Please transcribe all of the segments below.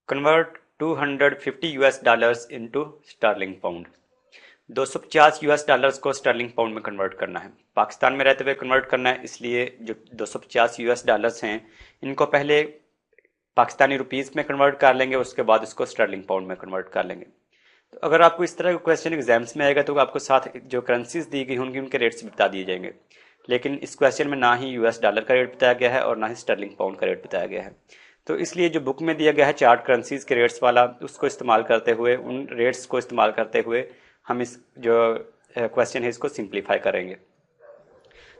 Convert 250 US dollars into sterling pound. 250 US dollars को sterling pound में convert करना है, पाकिस्तान में रहते हुए कन्वर्ट करना है। इसलिए जो 250 यूएस डॉलर्स हैं इनको पहले पाकिस्तानी रुपीस में कन्वर्ट कर लेंगे, उसके बाद इसको स्टर्लिंग पाउंड में कन्वर्ट कर लेंगे। तो अगर आपको इस तरह का क्वेश्चन एग्जाम्स में आएगा तो आपको साथ जो करेंसीज दी गई होंगी उनके रेट्स भी बता दिए जाएंगे, लेकिन इस क्वेश्चन में ना ही यूएस डॉलर का रेट बताया गया है और ना ही स्टर्लिंग पाउंड का रेट बताया गया है। तो इसलिए जो बुक में दिया गया है चार्ट करेंसीज के रेट्स वाला, उसको इस्तेमाल करते हुए, उन रेट्स को इस्तेमाल करते हुए हम इस जो क्वेश्चन है इसको सिंप्लीफाई करेंगे।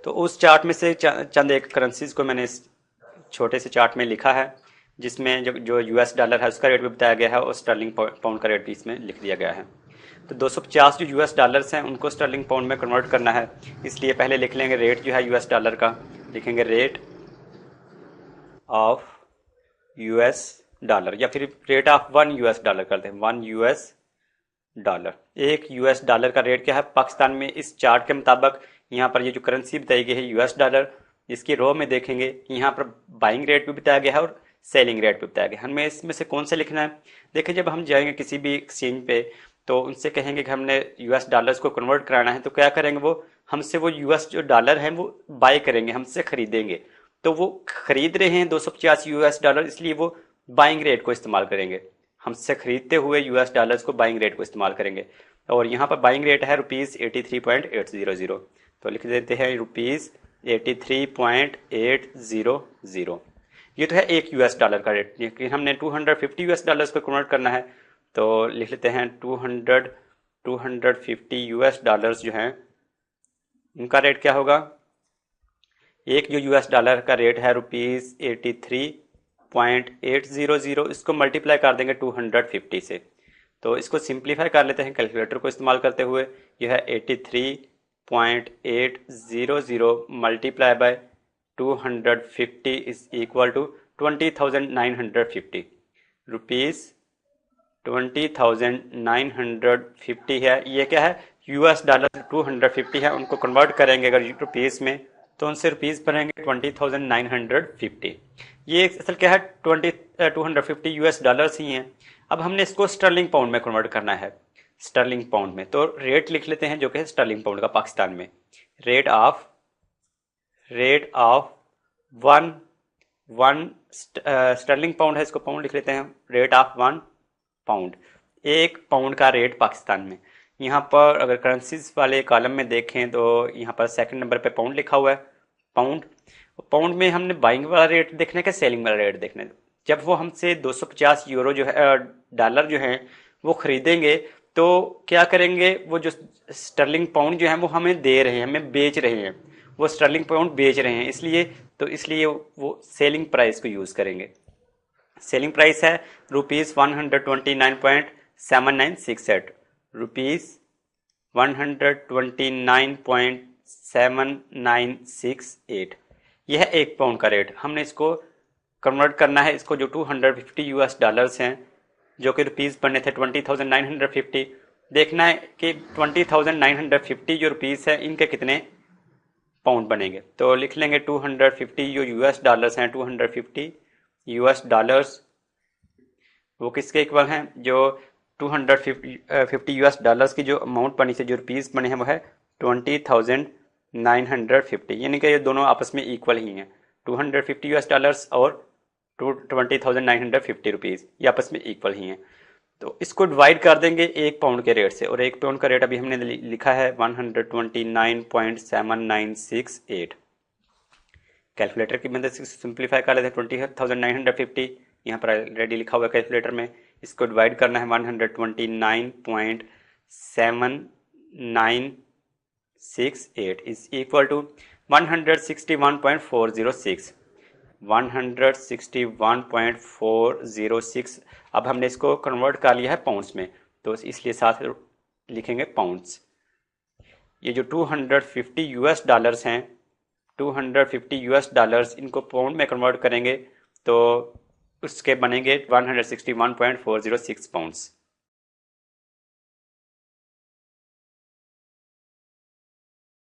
तो उस चार्ट में से चंद एक करेंसीज को मैंने इस छोटे से चार्ट में लिखा है, जिसमें जो यूएस डॉलर है उसका रेट भी बताया गया है और स्टर्लिंग पाउंड का रेट भी इसमें लिख दिया गया है। तो 250 जो यूएस डॉलर्स हैं उनको स्टर्लिंग पाउंड में कन्वर्ट करना है, इसलिए पहले लिख लेंगे रेट जो है यूएस डॉलर का, लिखेंगे रेट ऑफ यूएस डॉलर, या फिर रेट ऑफ 1 यूएस डॉलर करते हैं, 1 यूएस डॉलर। 1 यूएस डॉलर का रेट क्या है पाकिस्तान में इस चार्ट के मुताबिक? यहाँ पर ये जो करेंसी बताई गई है यूएस डॉलर, इसकी रो में देखेंगे यहाँ पर बाइंग रेट भी बताया गया है और सेलिंग रेट भी बताया गया है। हमें इसमें से कौन सा लिखना है? देखिए, जब हम जाएंगे किसी भी एक्सचेंज पे तो उनसे कहेंगे कि हमने यूएस डॉलर्स को कन्वर्ट कराना है, तो क्या करेंगे, वो हमसे वो यूएस जो डॉलर है वो बाय करेंगे, हमसे खरीदेंगे। तो वो खरीद रहे हैं 250 यूएस डॉलर, इसलिए वो बाइंग रेट को इस्तेमाल करेंगे, हमसे खरीदते हुए यूएस डॉलर्स को बाइंग रेट को इस्तेमाल करेंगे। और यहाँ पर बाइंग रेट है ₹83.800, तो लिख देते हैं ₹83.800। ये तो है 1 यूएस डॉलर का रेट, लेकिन हमने 250 यूएस डॉलर्स को कन्वर्ट करना है, तो लिख लेते हैं 250 यूएस डॉलर्स जो हैं उनका रेट क्या होगा। एक जो यूएस डॉलर का रेट है ₹83.800, इसको मल्टीप्लाई कर देंगे 250 से। तो इसको सिंप्लीफाई कर लेते हैं कैलकुलेटर को इस्तेमाल करते हुए। यह है 83.800 multiply by 250 is equal to 20,950 rupees. 20,950 है, ये क्या है, यूएस डॉलर 250 है, उनको कन्वर्ट करेंगे अगर रुपीज़ में तो उनसे रुपीज़ बनेंगे 20,950। ये असल क्या है, 250 यूएस डॉलर्स ही हैं। अब हमने इसको स्टर्लिंग पाउंड में कन्वर्ट करना है, स्टर्लिंग पाउंड में। तो रेट लिख लेते हैं जो कि स्टर्लिंग पाउंड का पाकिस्तान में। Rate of one sterling pound है, इसको पाउंड लिख लेते हैं। रेट ऑफ 1 पाउंड, 1 पाउंड का रेट पाकिस्तान में। यहाँ पर अगर करेंसीज वाले कॉलम में देखें तो यहाँ पर सेकंड नंबर पे पाउंड लिखा हुआ है, पाउंड। पाउंड में हमने बाइंग वाला रेट देखना है कि सेलिंग वाला रेट देखना है। जब वो हमसे 250 यूरो जो है डॉलर जो है वो खरीदेंगे तो क्या करेंगे, वो जो स्टर्लिंग पाउंड जो है वो हमें दे रहे हैं, हमें बेच रहे हैं, वो स्टर्लिंग पाउंड बेच रहे हैं, इसलिए वो सेलिंग प्राइस को यूज़ करेंगे। सेलिंग प्राइस है ₹129.7968, ₹129.7968। यह है 1 पाउंड का रेट। हमने इसको कन्वर्ट करना है, इसको जो 250 यूएस डॉलर्स हैं जो कि रुपीज़ बनने थे 20,950, देखना है कि 20,950 जो रुपीज़ है इनके कितने पाउंड बनेंगे। तो लिख लेंगे 250 जो यूएस डॉलर्स हैं, 250 यूएस डॉलर्स वो किसके इक्वल हैं, जो 250 यूएस डॉलर्स की जो अमाउंट बनी थी, जो रुपीज़ बने हैं वो है 20,950, यानी कि ये दोनों आपस में इक्वल ही हैं। 250 यूएस डॉलर्स और 20,950 रुपीज़ ये आपस में इक्वल ही हैं। तो इसको डिवाइड कर देंगे 1 पाउंड के रेट से, और 1 पाउंड का रेट अभी हमने लिखा है 129.7968। कैलकुलेटर की मदद से सिंप्लीफाई कर लेते हैं। 20,950 यहाँ पर ऑलरेडी लिखा हुआ है कैलकुलेटर में, इसको डिवाइड करना है 129.7968 इज इक्वल टू 161.406, 161.406। अब हमने इसको कन्वर्ट कर लिया है पाउंड्स में, तो इसलिए साथ लिखेंगे पाउंड्स। ये जो 250 यूएस डॉलर्स हैं, 250 यूएस डॉलर्स, इनको पाउंड में कन्वर्ट करेंगे तो उसके बनेंगे 161.406 पाउंड्स।